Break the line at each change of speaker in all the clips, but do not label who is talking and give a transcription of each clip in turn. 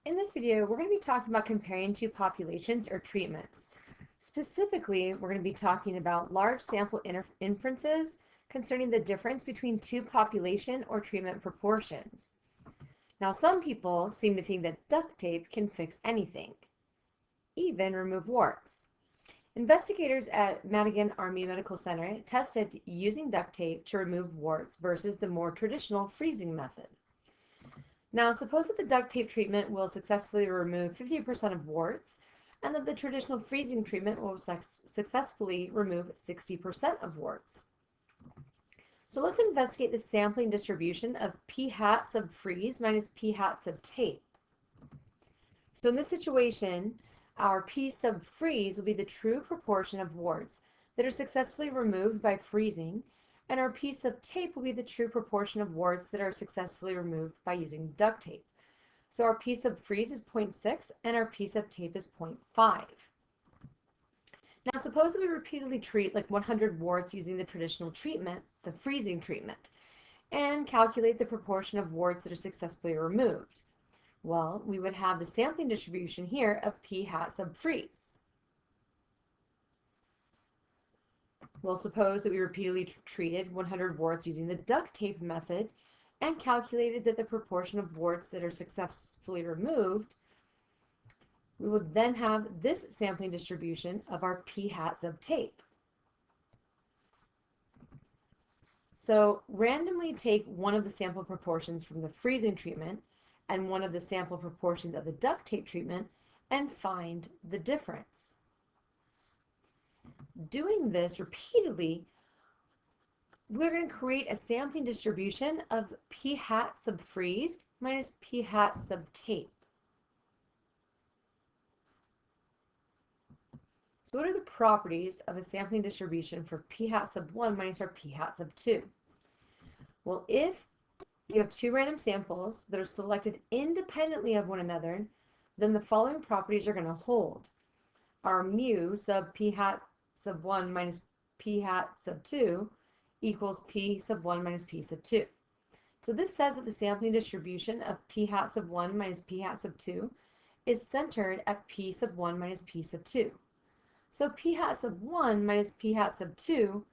In this video, we're going to be talking about comparing two populations or treatments. Specifically, we're going to be talking about large sample inferences concerning the difference between two population or treatment proportions. Now, some people seem to think that duct tape can fix anything, even remove warts. Investigators at Madigan Army Medical Center tested using duct tape to remove warts versus the more traditional freezing method. Now, suppose that the duct tape treatment will successfully remove 50% of warts, and that the traditional freezing treatment will successfully remove 60% of warts. So let's investigate the sampling distribution of p hat sub freeze minus p hat sub tape. So in this situation, our p sub freeze will be the true proportion of warts that are successfully removed by freezing, and our p sub tape will be the true proportion of warts that are successfully removed by using duct tape. So our p sub freeze is 0.6 and our p sub tape is 0.5. Now suppose we repeatedly treat like 100 warts using the traditional treatment, the freezing treatment, and calculate the proportion of warts that are successfully removed. Well, we would have the sampling distribution here of p hat sub freeze. Well, suppose that we repeatedly treated 100 warts using the duct tape method and calculated that the proportion of warts that are successfully removed. We would then have this sampling distribution of our p hat sub tape. So randomly take one of the sample proportions from the freezing treatment and one of the sample proportions of the duct tape treatment and find the difference. Doing this repeatedly, we're going to create a sampling distribution of p hat sub freeze minus p hat sub tape. So what are the properties of a sampling distribution for p hat sub 1 minus our p hat sub 2? Well, if you have two random samples that are selected independently of one another, then the following properties are going to hold. Our mu sub p hat sub 1 minus p hat sub 2 equals p sub 1 minus p sub 2. So this says that the sampling distribution of p hat sub 1 minus p hat sub 2 is centered at p sub 1 minus p sub 2. So p hat sub 1 minus p hat sub 2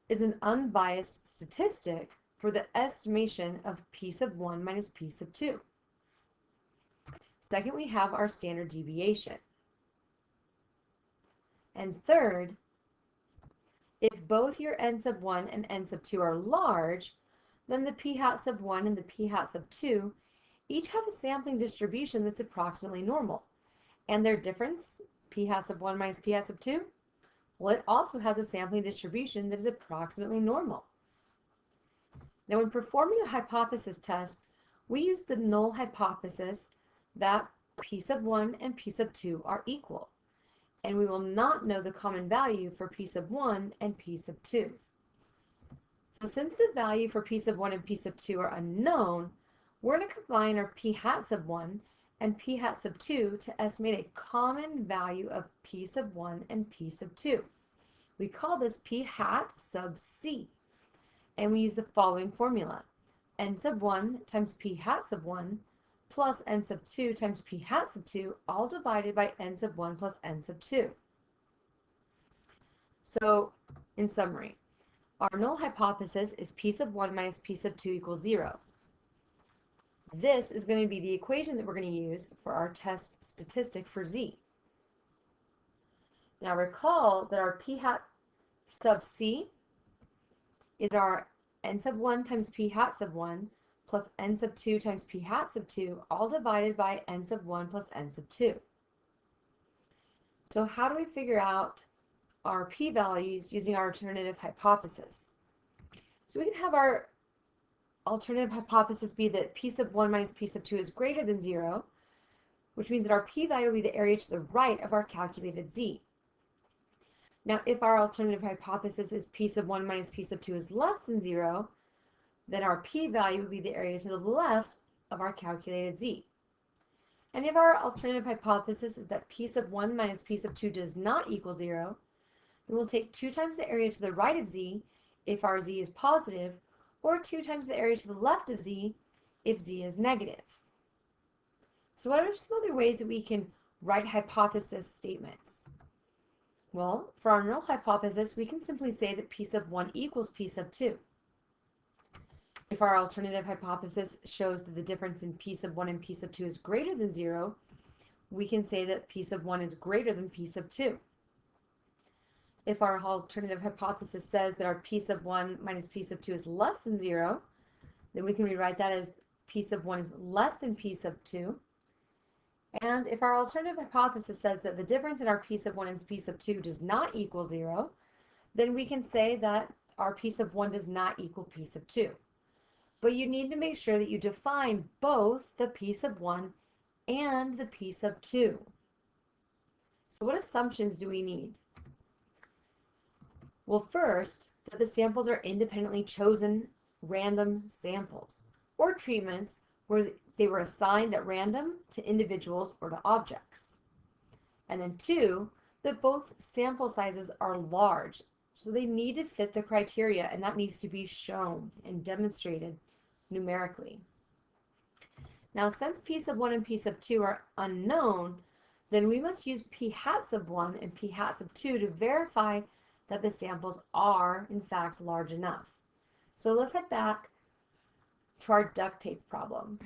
is an unbiased statistic for the estimation of p sub 1 minus p sub 2. Second, we have our standard deviation. And third, if both your n sub 1 and n sub 2 are large, then the p hat sub 1 and the p hat sub 2 each have a sampling distribution that's approximately normal. And their difference, p hat sub 1 minus p hat sub 2, well, it also has a sampling distribution that is approximately normal. Now, when performing a hypothesis test, we use the null hypothesis that p sub 1 and p sub 2 are equal, and we will not know the common value for p sub 1 and p sub 2. So since the value for p sub 1 and p sub 2 are unknown, we're going to combine our p hat sub 1 and p hat sub 2 to estimate a common value of p sub 1 and p sub 2. We call this p hat sub c, and we use the following formula: n sub 1 times p hat sub 1 plus n sub 2 times p hat sub 2, all divided by n sub 1 plus n sub 2. So, in summary, our null hypothesis is p sub 1 minus p sub 2 equals 0. This is going to be the equation that we're going to use for our test statistic for z. Now recall that our p hat sub c is our n sub 1 times p hat sub 1 plus n sub 2 times p hat sub 2, all divided by n sub 1 plus n sub 2. So how do we figure out our p-values using our alternative hypothesis? So we can have our alternative hypothesis be that p sub 1 minus p sub 2 is greater than 0, which means that our p-value will be the area to the right of our calculated z. Now, if our alternative hypothesis is p sub 1 minus p sub 2 is less than 0, then our p-value will be the area to the left of our calculated z. And if our alternative hypothesis is that p sub 1 minus p sub 2 does not equal 0, then we'll take 2 times the area to the right of z if our z is positive, or 2 times the area to the left of z if z is negative. So what are some other ways that we can write hypothesis statements? Well, for our null hypothesis, we can simply say that p sub 1 equals p sub 2. If our alternative hypothesis shows that the difference in p sub 1 and p sub 2 is greater than 0, we can say that p sub 1 is greater than p sub 2. If our alternative hypothesis says that our p sub 1 minus p sub 2 is less than 0, then we can rewrite that as p sub 1 is less than p sub 2. And if our alternative hypothesis says that the difference in our p sub 1 and p sub 2 does not equal 0, then we can say that our p sub 1 does not equal p sub 2. But you need to make sure that you define both the p sub 1 and the p sub 2. So what assumptions do we need? Well, first, that the samples are independently chosen random samples, or treatments where they were assigned at random to individuals or to objects. And then 2, that both sample sizes are large, so they need to fit the criteria, and that needs to be shown and demonstrated numerically. Now, since p sub 1 and p sub 2 are unknown, then we must use p hat sub 1 and p hat sub 2 to verify that the samples are, in fact, large enough. So let's head back to our duct tape problem.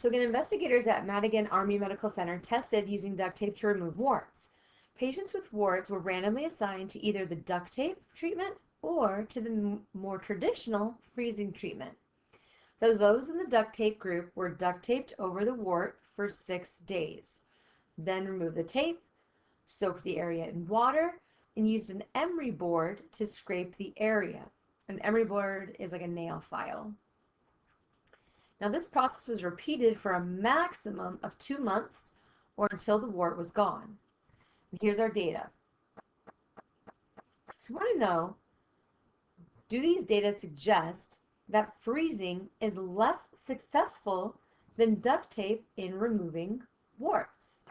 So again, investigators at Madigan Army Medical Center tested using duct tape to remove warts. Patients with warts were randomly assigned to either the duct tape treatment or to the more traditional freezing treatment. So those in the duct tape group were duct taped over the wart for 6 days. Then remove the tape, soak the area in water, and used an emery board to scrape the area. An emery board is like a nail file. Now this process was repeated for a maximum of 2 months or until the wart was gone. And here's our data. So we want to know, do these data suggest that freezing is less successful than duct tape in removing warts?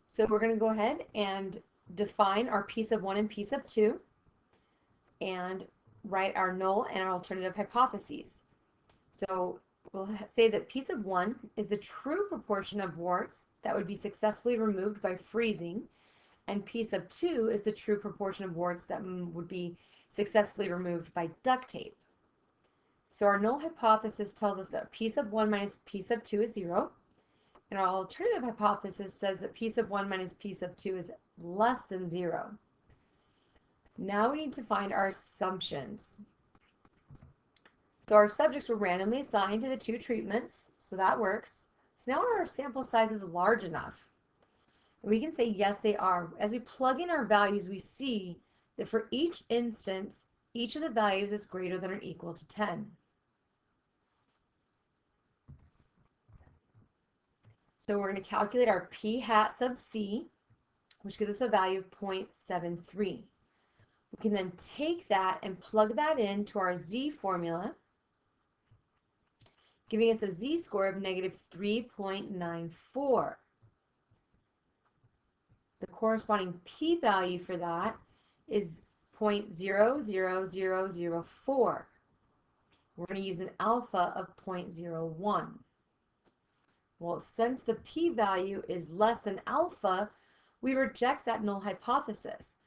So we're going to go ahead and define our p sub 1 and p sub 2 and write our null and our alternative hypotheses. So we'll say that p sub 1 is the true proportion of warts that would be successfully removed by freezing, and p sub 2 is the true proportion of warts that would be successfully removed by duct tape. So our null hypothesis tells us that p sub 1 minus p sub 2 is 0, and our alternative hypothesis says that p sub 1 minus p sub 2 is less than 0. Now we need to find our assumptions. So our subjects were randomly assigned to the 2 treatments, so that works. So now our sample size is large enough. And we can say yes, they are. As we plug in our values, we see that for each instance, each of the values is greater than or equal to 10. So we're going to calculate our p hat sub c, which gives us a value of 0.73. We can then take that and plug that into our z formula, giving us a z-score of negative 3.94. The corresponding p-value for that is 0.00004. We're going to use an alpha of 0.01. Well, since the p-value is less than alpha, we reject that null hypothesis.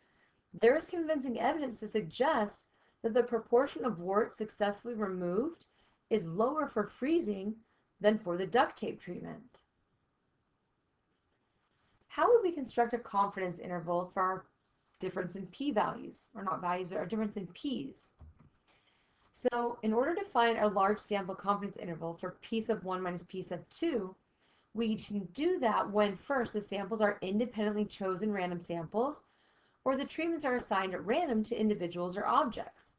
There is convincing evidence to suggest that the proportion of warts successfully removed is lower for freezing than for the duct tape treatment. How would we construct a confidence interval for our difference in p-values, or not values, but our difference in p's? So in order to find a large sample confidence interval for p sub 1 minus p sub 2, we can do that when first the samples are independently chosen random samples, or the treatments are assigned at random to individuals or objects.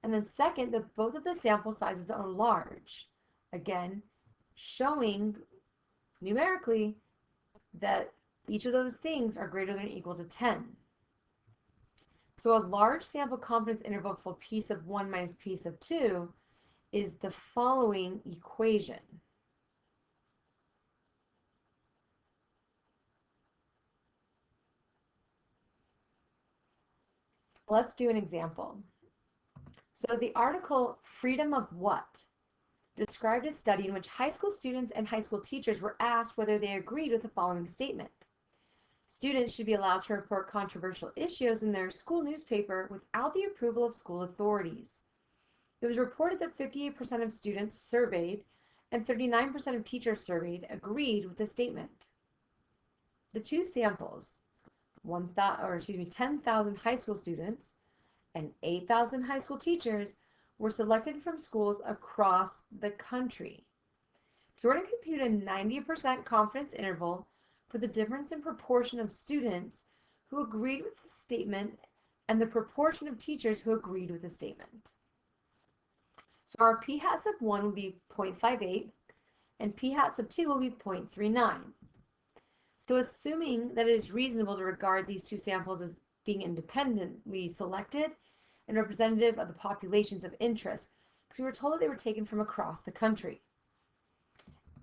And then second, that both of the sample sizes are large. Again, showing numerically that each of those things are greater than or equal to 10. So a large sample confidence interval for p sub 1 minus p sub 2 is the following equation. Let's do an example. So the article Freedom of What described a study in which high school students and high school teachers were asked whether they agreed with the following statement. Students should be allowed to report controversial issues in their school newspaper without the approval of school authorities. It was reported that 58% of students surveyed and 39% of teachers surveyed agreed with the statement. The two samples, 10,000 high school students and 8,000 high school teachers, were selected from schools across the country. So we're going to compute a 90% confidence interval for the difference in proportion of students who agreed with the statement and the proportion of teachers who agreed with the statement. So our p hat sub 1 will be 0.58 and p hat sub 2 will be 0.39. So assuming that it is reasonable to regard these two samples as being independently selected and representative of the populations of interest, because we were told that they were taken from across the country.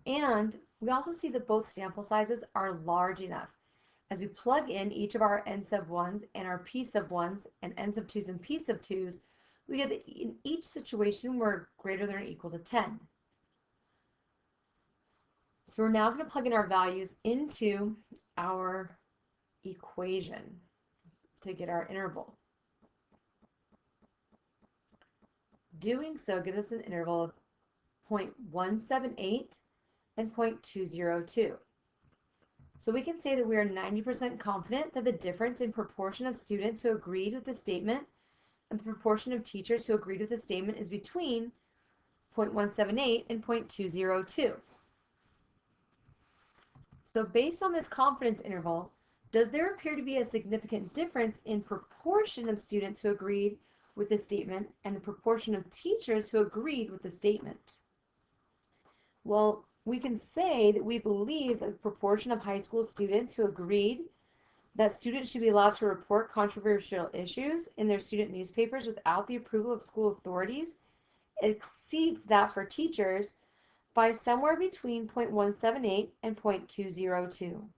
And we also see that both sample sizes are large enough. As we plug in each of our n sub 1s and our p sub 1s and n sub 2s and p sub 2s, we get that in each situation we're greater than or equal to 10. So we're now going to plug in our values into our equation to get our interval. Doing so gives us an interval of 0.178 and 0.202. So we can say that we are 90% confident that the difference in proportion of students who agreed with the statement and the proportion of teachers who agreed with the statement is between 0.178 and 0.202. So based on this confidence interval, does there appear to be a significant difference in proportion of students who agreed with the statement and the proportion of teachers who agreed with the statement? Well, we can say that we believe that the proportion of high school students who agreed that students should be allowed to report controversial issues in their student newspapers without the approval of school authorities exceeds that for teachers by somewhere between 0.178 and 0.202.